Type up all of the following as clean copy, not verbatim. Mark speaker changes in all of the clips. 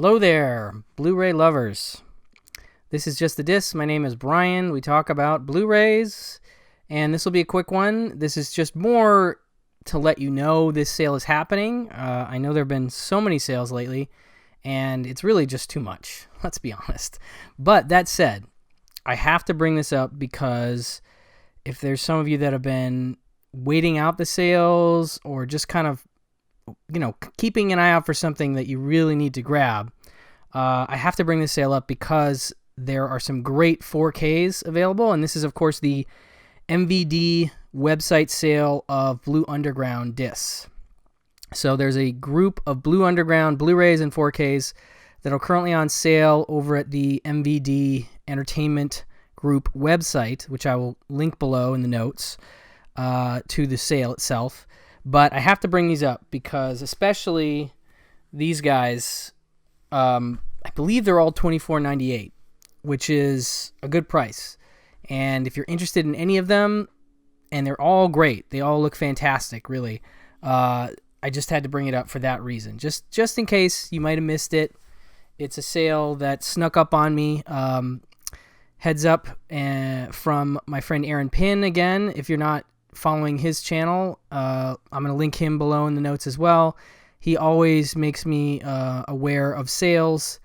Speaker 1: Hello there, Blu-ray lovers. This is Just the Disc. My name is Brian. We talk about Blu-rays, and this will be a quick one. This is just more to let you know this sale is happening. I know there have been so many sales lately, and it's really just too much, let's be honest. But that said, I have to bring this up because if there's some of you that have been waiting out the sales or just kind of keeping an eye out for something that you really need to grab, I have to bring this sale up because there are some great 4Ks available, and this is, of course, the MVD website sale of Blue Underground discs. So there's a group of Blue Underground Blu-rays and 4Ks that are currently on sale over at the MVD Entertainment Group website, which I will link below in the notes to the sale itself. But I have to bring these up because especially these guys, I believe they're all $24.98, which is a good price. And if you're interested in any of them, and they're all great, they all look fantastic, really. I just had to bring it up for that reason. Just in case you might have missed it. It's a sale that snuck up on me. Heads up from my friend Aaron Pinn again. If you're not following his channel, I'm going to link him below in the notes as well. He always makes me aware of sales,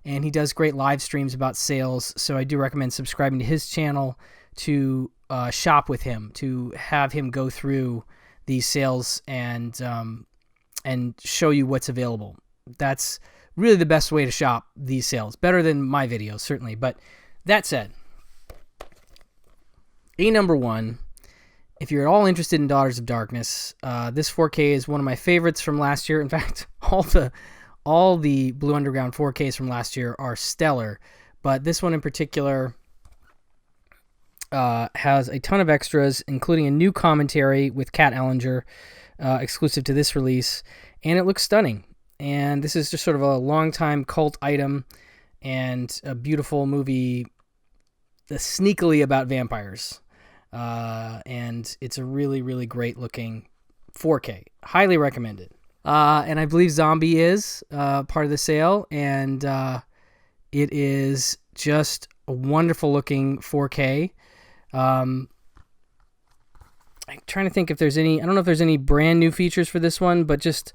Speaker 1: and he does great live streams about sales, so I do recommend subscribing to his channel to shop with him, to have him go through these sales and show you what's available. That's really the best way to shop these sales. Better than my videos, certainly. But that said, number one, if you're at all interested in Daughters of Darkness, this 4K is one of my favorites from last year. In fact, all the Blue Underground 4Ks from last year are stellar, but this one in particular has a ton of extras, including a new commentary with Kat Ellinger, exclusive to this release, and it looks stunning. And this is just sort of a long-time cult item and a beautiful movie sneakily about vampires. And it's a really, really great looking 4K. Highly recommended. And I believe Zombie is part of the sale, and it is just a wonderful looking 4K. I'm trying to think if there's any, I don't know if there's any brand new features for this one, but just,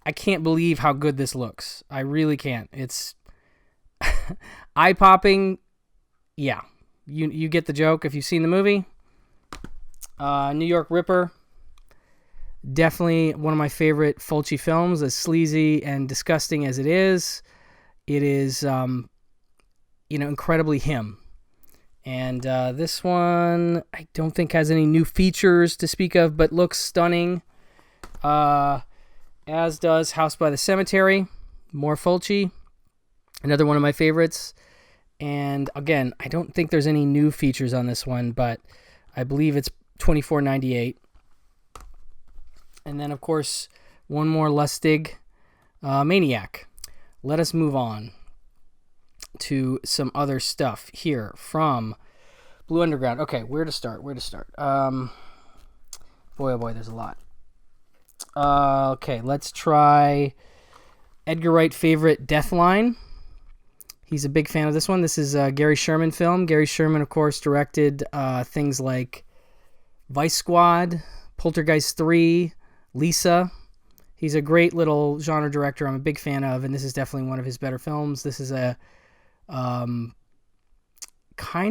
Speaker 1: I can't believe how good this looks. I really can't. It's eye-popping. Yeah, you get the joke if you've seen the movie. New York Ripper, definitely one of my favorite Fulci films. As sleazy and disgusting as it is incredibly him. And this one I don't think has any new features to speak of, but looks stunning. As does House by the Cemetery, more Fulci, another one of my favorites. And again, I don't think there's any new features on this one, but I believe it's $24.98. And then, of course, one more Lustig, Maniac. Let us move on to some other stuff here from Blue Underground. Okay, where to start? Boy, oh boy, there's a lot. Okay, let's try Edgar Wright favorite Deathline. He's a big fan of this one. This is a Gary Sherman film. Gary Sherman, of course, directed things like Vice Squad, Poltergeist 3, Lisa. He's a great little genre director I'm a big fan of, and this is definitely one of his better films. This is a kind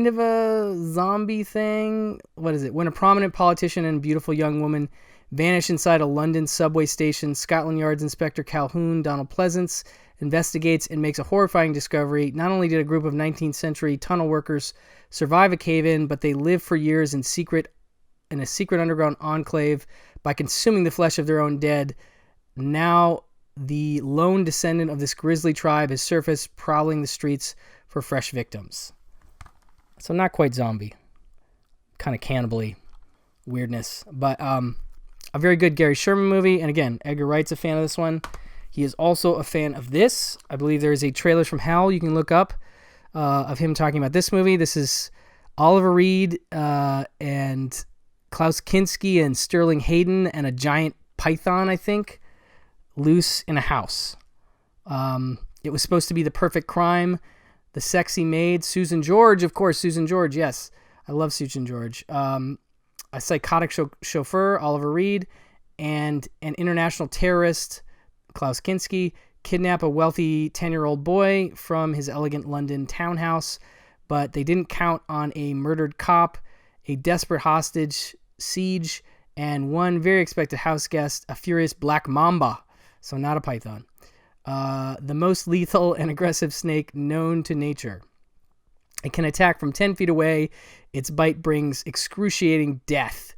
Speaker 1: of a zombie thing. What is it? When a prominent politician and beautiful young woman vanish inside a London subway station, Scotland Yard's Inspector Calhoun, Donald Pleasance, investigates and makes a horrifying discovery. Not only did a group of 19th century tunnel workers survive a cave-in, but they lived for years in a secret underground enclave by consuming the flesh of their own dead. Now the lone descendant of this grisly tribe has surfaced, prowling the streets for fresh victims. So not quite zombie, kind of cannibal-y weirdness, but a very good Gary Sherman movie. And again, Edgar Wright's a fan of this one. He is also a fan of this. I believe there is a Trailers from Hell you can look up of him talking about this movie. This is Oliver Reed and Klaus Kinski and Sterling Hayden and a giant python, I think, loose in a house. It Was Supposed to Be the Perfect Crime, The Sexy Maid, Susan George, of course, Susan George, yes. I love Susan George. A Psychotic Chauffeur, Oliver Reed, and An International Terrorist, Klaus Kinski, kidnap a wealthy 10-year-old boy from his elegant London townhouse, but they didn't count on a murdered cop, a desperate hostage, siege, and one very expected house guest, a furious black mamba, so not a python. The most lethal and aggressive snake known to nature. It can attack from 10 feet away. Its bite brings excruciating death,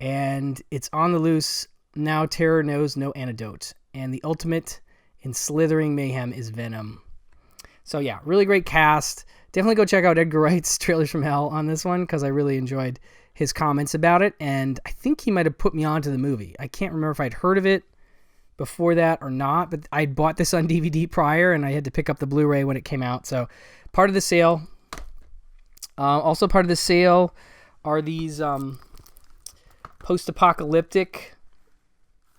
Speaker 1: and it's on the loose. Now terror knows no antidote, and the ultimate in slithering mayhem is venom. So yeah, really great cast. Definitely go check out Edgar Wright's Trailers from Hell on this one, because I really enjoyed his comments about it, and I think he might have put me onto the movie. I can't remember if I'd heard of it before that or not, but I bought this on DVD prior, and I had to pick up the Blu-ray when it came out. So part of the sale. Also part of the sale are these post-apocalyptic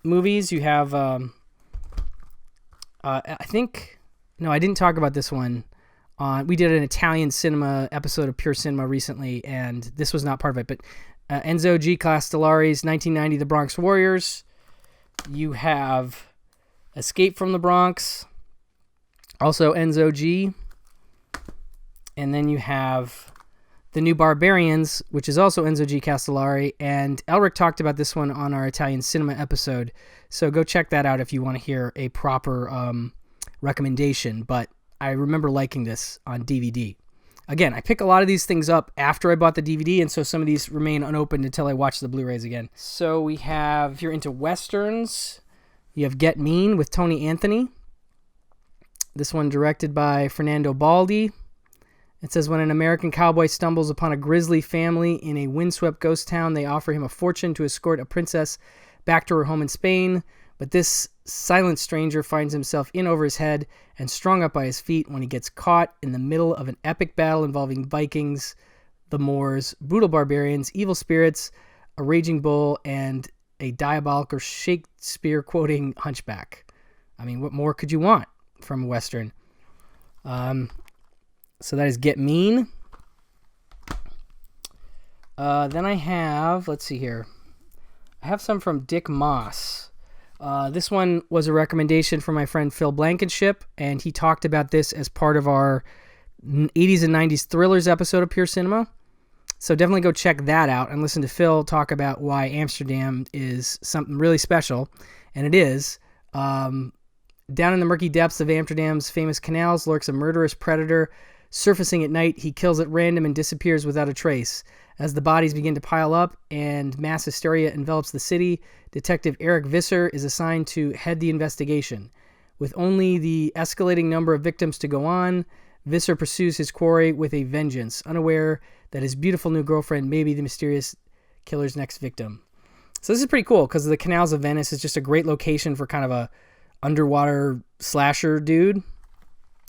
Speaker 1: movies. You have, I didn't talk about this one. We did an Italian cinema episode of Pure Cinema recently, and this was not part of it, but Enzo G. Castellari's 1990 The Bronx Warriors. You have Escape from the Bronx, also Enzo G. And then you have The New Barbarians, which is also Enzo G. Castellari, and Elric talked about this one on our Italian cinema episode, so go check that out if you want to hear a proper recommendation, but I remember liking this on DVD. Again, I pick a lot of these things up after I bought the DVD, and so some of these remain unopened until I watch the Blu-rays again. So we have, if you're into Westerns, you have Get Mean with Tony Anthony. This one directed by Fernando Baldi. It says, when an American cowboy stumbles upon a grisly family in a windswept ghost town, they offer him a fortune to escort a princess back to her home in Spain. But this silent stranger finds himself in over his head and strung up by his feet when he gets caught in the middle of an epic battle involving Vikings, the Moors, brutal barbarians, evil spirits, a raging bull, and a diabolical Shakespeare-quoting hunchback. I mean, what more could you want from a Western? So that is Get Mean. Then I have, let's see here. I have some from Dick Moss. This one was a recommendation from my friend Phil Blankenship, and he talked about this as part of our 80s and 90s thrillers episode of Pure Cinema. So definitely go check that out and listen to Phil talk about why Amsterdam is something really special. And it is. Down in the murky depths of Amsterdam's famous canals lurks a murderous predator. Surfacing at night, he kills at random and disappears without a trace. As the bodies begin to pile up and mass hysteria envelops the city, Detective Eric Visser is assigned to head the investigation. With only the escalating number of victims to go on, Visser pursues his quarry with a vengeance, unaware that his beautiful new girlfriend may be the mysterious killer's next victim. So this is pretty cool because the canals of Venice is just a great location for kind of a underwater slasher dude.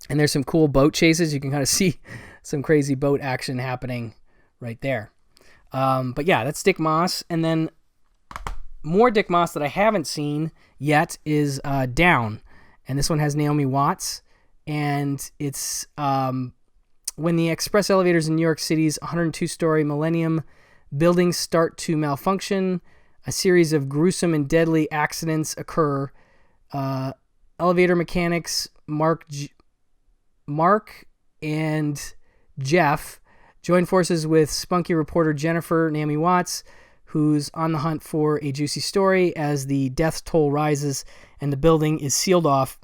Speaker 1: And there's some cool boat chases. You can kind of see some crazy boat action happening right there. But yeah, that's Dick Moss. And then more Dick Moss that I haven't seen yet is Down. And this one has Naomi Watts. And it's when the express elevators in New York City's 102-story Millennium buildings start to malfunction, a series of gruesome and deadly accidents occur. Elevator mechanics Mark and Jeff join forces with spunky reporter Jennifer, Naomi Watts, who's on the hunt for a juicy story as the death toll rises and the building is sealed off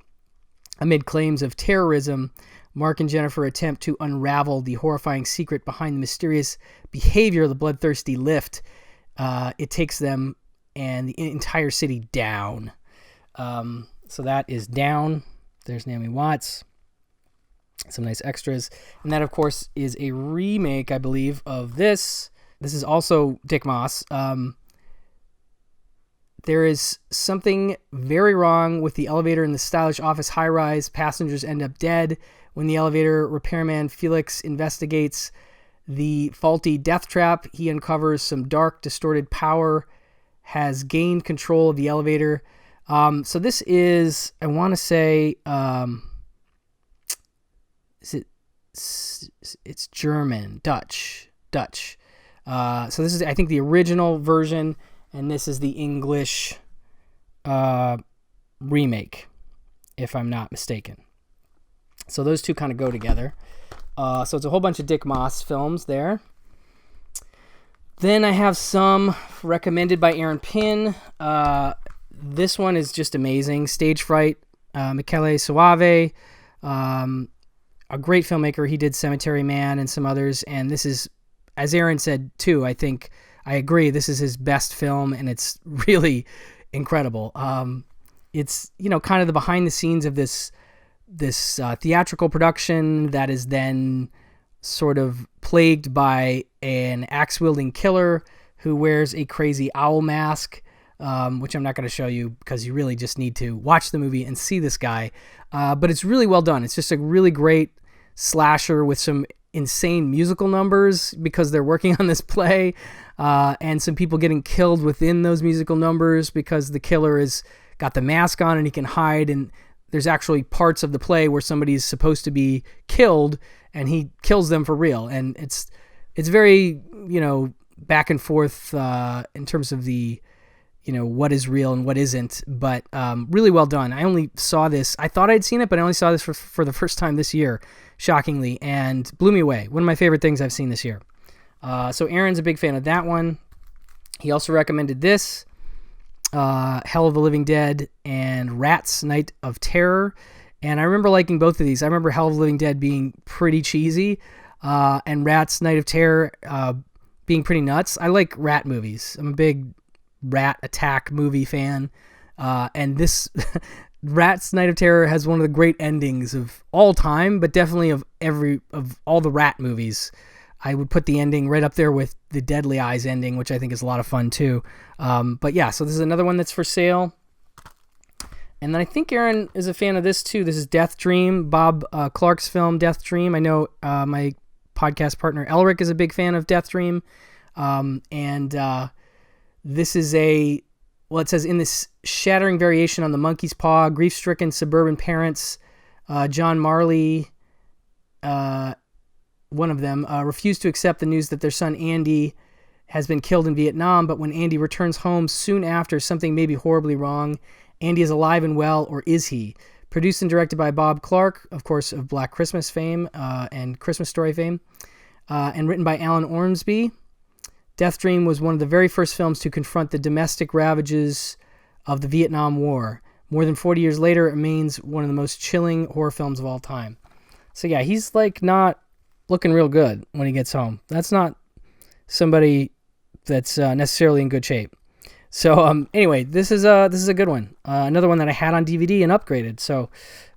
Speaker 1: amid claims of terrorism. Mark and Jennifer attempt to unravel the horrifying secret behind the mysterious behavior of the bloodthirsty lift. It takes them and the entire city down. So that is Down. There's Naomi Watts. Some nice extras. And that, of course, is a remake, I believe, of this. This is also Dick Moss. There is something very wrong with the elevator in the stylish office high-rise. Passengers end up dead. When the elevator repairman Felix investigates the faulty death trap, he uncovers some dark, distorted power has gained control of the elevator. So this is, I want to say, is it? It's German, Dutch. So this is, I think, the original version, and this is the English remake, if I'm not mistaken. So those two kind of go together. So it's a whole bunch of Dick Moss films there. Then I have some recommended by Aaron Pinn. This one is just amazing. Stage Fright, Michele Soave, a great filmmaker. He did Cemetery Man and some others, and this is, as Aaron said too, I think I agree, this is his best film, and it's really incredible. It's, kind of the behind the scenes of this theatrical production that is then sort of plagued by an axe-wielding killer who wears a crazy owl mask, which I'm not going to show you because you really just need to watch the movie and see this guy. But it's really well done. It's just a really great slasher with some insane musical numbers because they're working on this play, and some people getting killed within those musical numbers because the killer has got the mask on and he can hide, and there's actually parts of the play where somebody's supposed to be killed and he kills them for real. And it's very, back and forth in terms of the, what is real and what isn't, but really well done. I only saw this, I thought I'd seen it, but I only saw this for the first time this year, shockingly, and blew me away. One of my favorite things I've seen this year. So Aaron's a big fan of that one. He also recommended this, Hell of the Living Dead and Rats Night of Terror. And I remember liking both of these. I remember Hell of the Living Dead being pretty cheesy, and Rats Night of Terror being pretty nuts. I like rat movies. I'm a big rat attack movie fan. And this Rats Night of Terror has one of the great endings of all time, but definitely of all the rat movies. I would put the ending right up there with the Deadly Eyes ending, which I think is a lot of fun too. But yeah, so this is another one that's for sale. And then I think Aaron is a fan of this too. This is Death Dream, Bob Clark's film Death Dream. I know my podcast partner Elric is a big fan of Death Dream. This is it says, in this shattering variation on the monkey's paw, grief-stricken suburban parents, John Marley, one of them, refused to accept the news that their son Andy has been killed in Vietnam, but when Andy returns home soon after, something may be horribly wrong. Andy is alive and well, or is he? Produced and directed by Bob Clark, of course, of Black Christmas fame and Christmas Story fame, and written by Alan Ormsby. Death Dream was one of the very first films to confront the domestic ravages of the Vietnam War. More than 40 years later, it remains one of the most chilling horror films of all time. So yeah, he's not looking real good when he gets home. That's not somebody that's necessarily in good shape. So anyway, this is a good one. Another one that I had on DVD and upgraded. So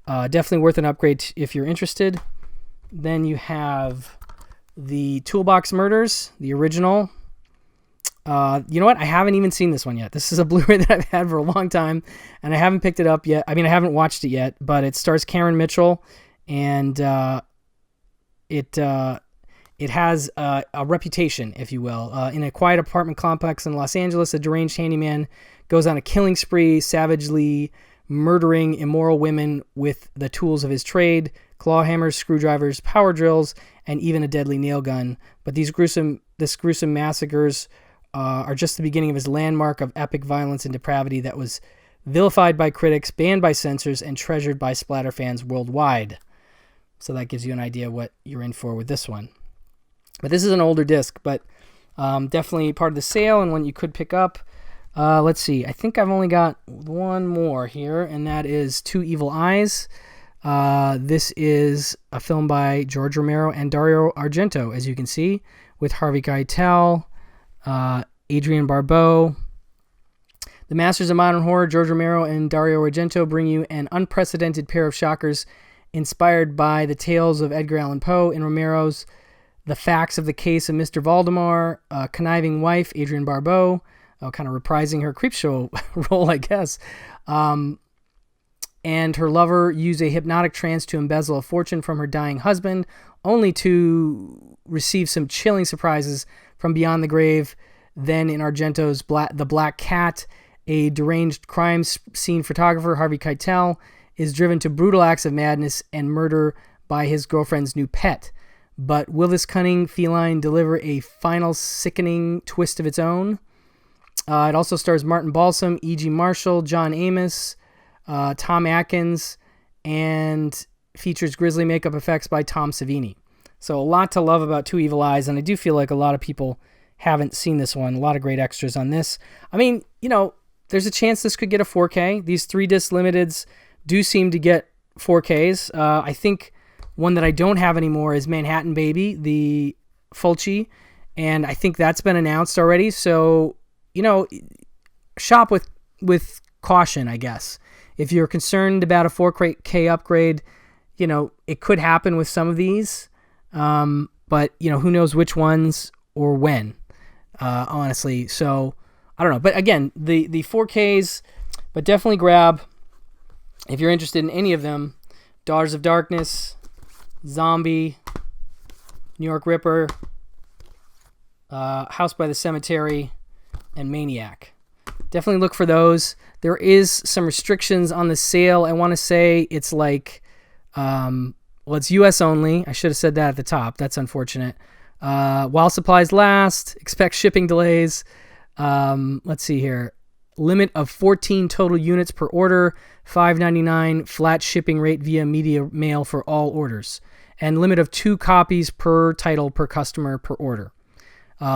Speaker 1: definitely worth an upgrade if you're interested. Then you have the Toolbox Murders, the original. You know what? I haven't even seen this one yet. This is a Blu-ray that I've had for a long time, and I haven't picked it up yet. I mean, I haven't watched it yet, but it stars Karen Mitchell, and it has a reputation, if you will. In a quiet apartment complex in Los Angeles, a deranged handyman goes on a killing spree, savagely murdering immoral women with the tools of his trade: claw hammers, screwdrivers, power drills, and even a deadly nail gun. But this gruesome massacres are just the beginning of his landmark of epic violence and depravity that was vilified by critics, banned by censors, and treasured by splatter fans worldwide. So that gives you an idea what you're in for with this one. But this is an older disc, but definitely part of the sale and one you could pick up. Let's see. I think I've only got one more here, and that is Two Evil Eyes. This is a film by George Romero and Dario Argento, as you can see, with Harvey Keitel, Adrienne Barbeau. The masters of modern horror, George Romero and Dario Argento, bring you an unprecedented pair of shockers inspired by the tales of Edgar Allan Poe. In Romero's The Facts of the Case of Mr. Valdemar, a conniving wife, Adrienne Barbeau, kind of reprising her Creepshow role, I guess, and her lover use a hypnotic trance to embezzle a fortune from her dying husband, only to receive some chilling surprises from beyond the grave. Then in Argento's The Black Cat, a deranged crime scene photographer, Harvey Keitel, is driven to brutal acts of madness and murder by his girlfriend's new pet. But will this cunning feline deliver a final sickening twist of its own? It also stars Martin Balsam, E.G. Marshall, John Amos, Tom Atkins, and features grisly makeup effects by Tom Savini. So a lot to love about Two Evil Eyes, and I do feel like a lot of people haven't seen this one. A lot of great extras on this. I mean, there's a chance this could get a 4K. These 3-disc limiteds do seem to get 4Ks. I think one that I don't have anymore is Manhattan Baby, the Fulci, and I think that's been announced already. So, shop with caution, I guess. If you're concerned about a 4K upgrade, it could happen with some of these, but who knows which ones or when, honestly. So I don't know. But again, the 4Ks, but definitely grab, if you're interested in any of them, Daughters of Darkness, Zombie, New York Ripper, House by the Cemetery, and Maniac. Definitely look for those. There is some restrictions on the sale. I want to say it's like, it's U.S. only. I should have said that at the top. That's unfortunate. While supplies last, expect shipping delays. Let's see here. Limit of 14 total units per order, $5.99 flat shipping rate via media mail for all orders, and limit of 2 copies per title per customer per order.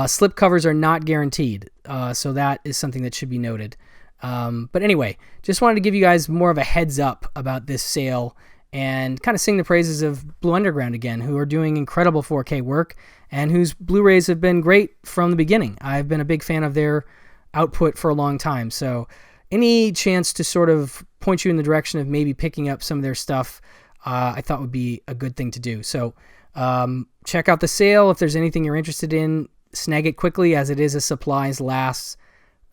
Speaker 1: Slip covers are not guaranteed, so that is something that should be noted. But anyway, just wanted to give you guys more of a heads up about this sale and kind of sing the praises of Blue Underground again, who are doing incredible 4K work and whose Blu-rays have been great from the beginning. I've been a big fan of their output for a long time, so any chance to sort of point you in the direction of maybe picking up some of their stuff, I thought would be a good thing to do. So check out the sale. If there's anything you're interested in, snag it quickly, as it is a supplies last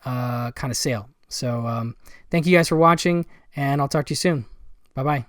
Speaker 1: kind of sale. So thank you guys for watching, and I'll talk to you soon. Bye-bye.